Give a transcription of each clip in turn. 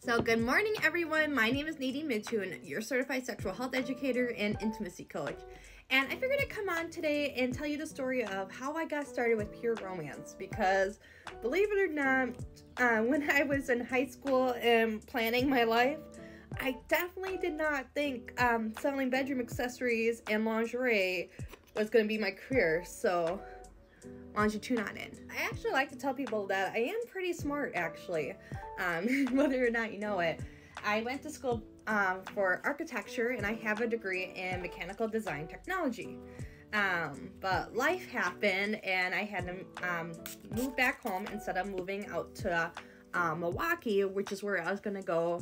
So good morning, everyone. My name is Nadine Midtune, your certified sexual health educator and intimacy coach. And I figured I'd come on today and tell you the story of how I got started with pure romance, because believe it or not, when I was in high school and planning my life, I definitely did not think selling bedroom accessories and lingerie was going to be my career. So why don't you tune on in? I actually like to tell people that I am pretty smart, actually, whether or not you know it. I went to school for architecture, and I have a degree in mechanical design technology. But life happened, and I had to move back home instead of moving out to Milwaukee, which is where I was going to go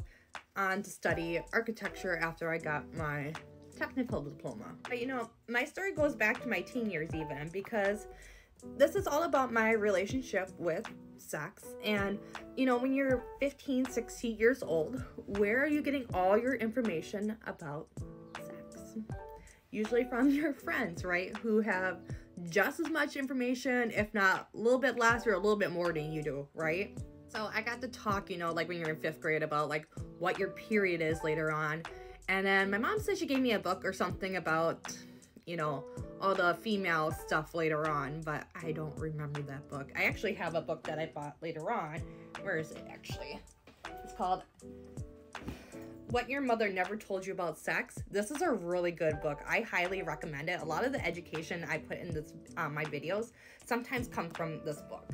on to study architecture after I got my technical diploma. But you know, my story goes back to my teen years even, because this is all about my relationship with sex. And you know, when you're 15, 16 years old, where are you getting all your information about sex? Usually from your friends, right? Who have just as much information, if not a little bit less or a little bit more than you do, right? So I got to talk, you know, like when you're in 5th grade about like what your period is later on. And then my mom said she gave me a book or something about, you know, all the female stuff later on, but I don't remember that book. I actually have a book that I bought later on. Where is it actually? It's called What Your Mother Never Told You About Sex. This is a really good book. I highly recommend it. A lot of the education I put in this my videos sometimes come from this book.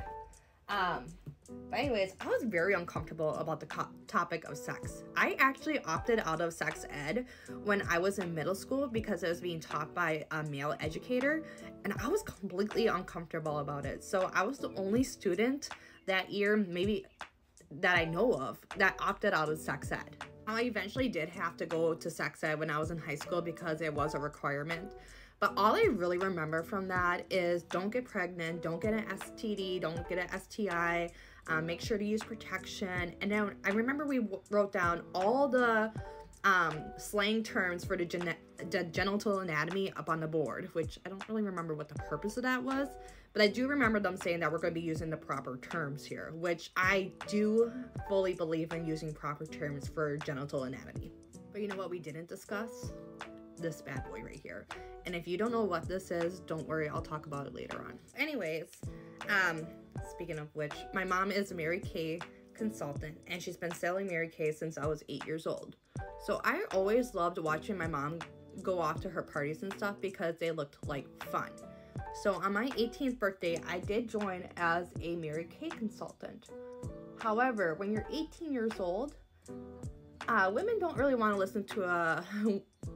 But anyways, I was very uncomfortable about the topic of sex. I actually opted out of sex ed when I was in middle school because it was being taught by a male educator, and I was completely uncomfortable about it. So I was the only student that year, maybe that I know of, that opted out of sex ed. I eventually did have to go to sex ed when I was in high school because it was a requirement. But all I really remember from that is don't get pregnant, don't get an STD, don't get an STI, make sure to use protection. And then I remember we wrote down all the slang terms for the genital anatomy up on the board, which I don't really remember what the purpose of that was. But I do remember them saying that we're going to be using the proper terms here, which I do fully believe in using proper terms for genital anatomy. But you know what we didn't discuss? This bad boy right here. And if you don't know what this is, don't worry, I'll talk about it later on. Anyways, speaking of which, my mom is a Mary Kay consultant, and she's been selling Mary Kay since I was 8 years old. So I always loved watching my mom go off to her parties and stuff because they looked like fun. So on my 18th birthday, I did join as a Mary Kay consultant. However, when you're 18 years old, women don't really want to listen to a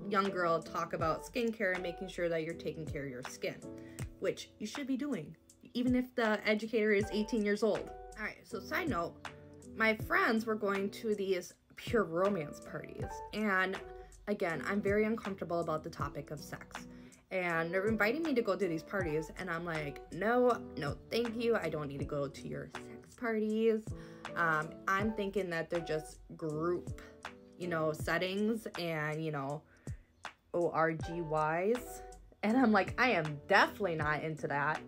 young girl talk about skincare and making sure that you're taking care of your skin, which you should be doing, even if the educator is 18 years old. All right, so side note, my friends were going to these pure romance parties, and again, I'm very uncomfortable about the topic of sex. And they're inviting me to go to these parties, and I'm like, no, thank you. I don't need to go to your sex parties. I'm thinking that they're just group, you know, settings and, you know, ORGYs. And I'm like, I am definitely not into that.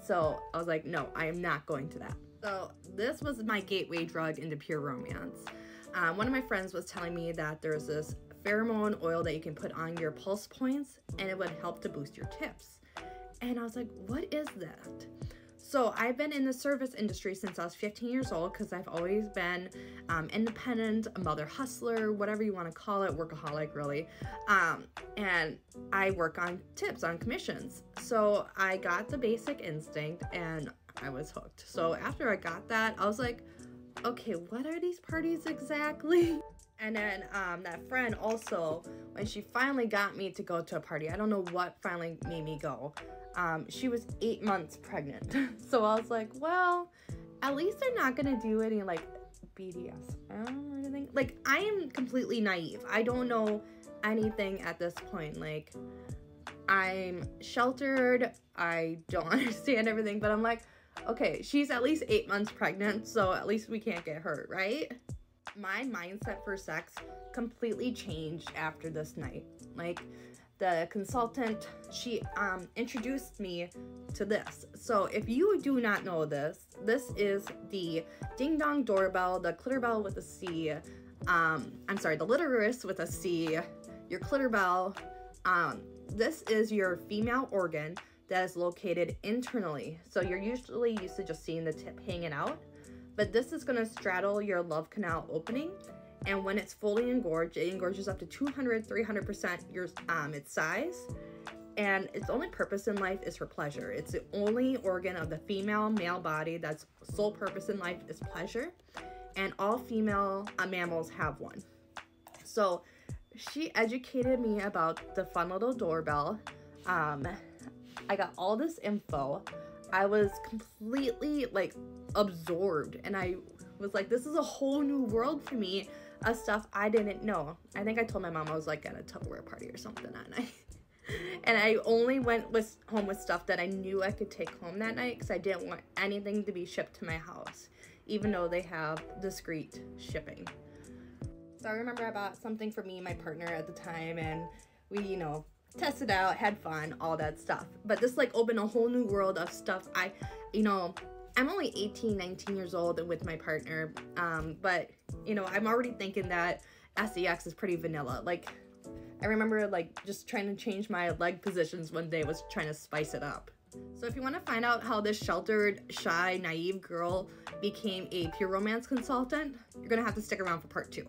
So I was like, no, I am not going to that. So this was my gateway drug into pure romance. One of my friends was telling me that there's this pheromone oil that you can put on your pulse points and it would help to boost your tips. And I was like, what is that? So I've been in the service industry since I was 15 years old because I've always been independent, a mother hustler, whatever you want to call it, workaholic really. And I work on tips, on commissions. So I got the basic instinct and I was hooked. So after I got that, I was like, okay, what are these parties exactly? And then that friend also, when she finally got me to go to a party, I don't know what finally made me go. She was 8 months pregnant. So I was like, well, at least they're not gonna do any like BDSM or anything. Like, I am completely naive. I don't know anything at this point. Like, I'm sheltered. I don't understand everything, but I'm like, okay, she's at least 8 months pregnant, so at least we can't get hurt, right? My mindset for sex completely changed after this night. Like, the consultant, she introduced me to this. So if you do not know this, this is the Ding Dong Doorbell, the Clitorbell with a C. I'm sorry, the Clitoris with a C, your Clitorbell. This is your female organ that is located internally. So you're usually used to just seeing the tip hanging out, but this is gonna straddle your love canal opening. And when it's fully engorged, it engorges up to 200-300% its size. And its only purpose in life is for pleasure. It's the only organ of the female male body that's sole purpose in life is pleasure. And all female mammals have one. So she educated me about the fun little doorbell. I got all this info. I was completely like absorbed, and I was like, this is a whole new world for me of stuff I didn't know. I think I told my mom I was like at a Tupperware party or something that night. And I only went home with stuff that I knew I could take home that night because I didn't want anything to be shipped to my house, even though they have discreet shipping. So I remember I bought something for me and my partner at the time, and we, you know, tested out, had fun, all that stuff. But this like opened a whole new world of stuff. I'm only 18, 19 years old and with my partner, but you know, I'm already thinking that sex is pretty vanilla. Like, I remember like just trying to change my leg positions one day, was trying to spice it up. So if you want to find out how this sheltered, shy, naive girl became a pure romance consultant, you're gonna have to stick around for part 2.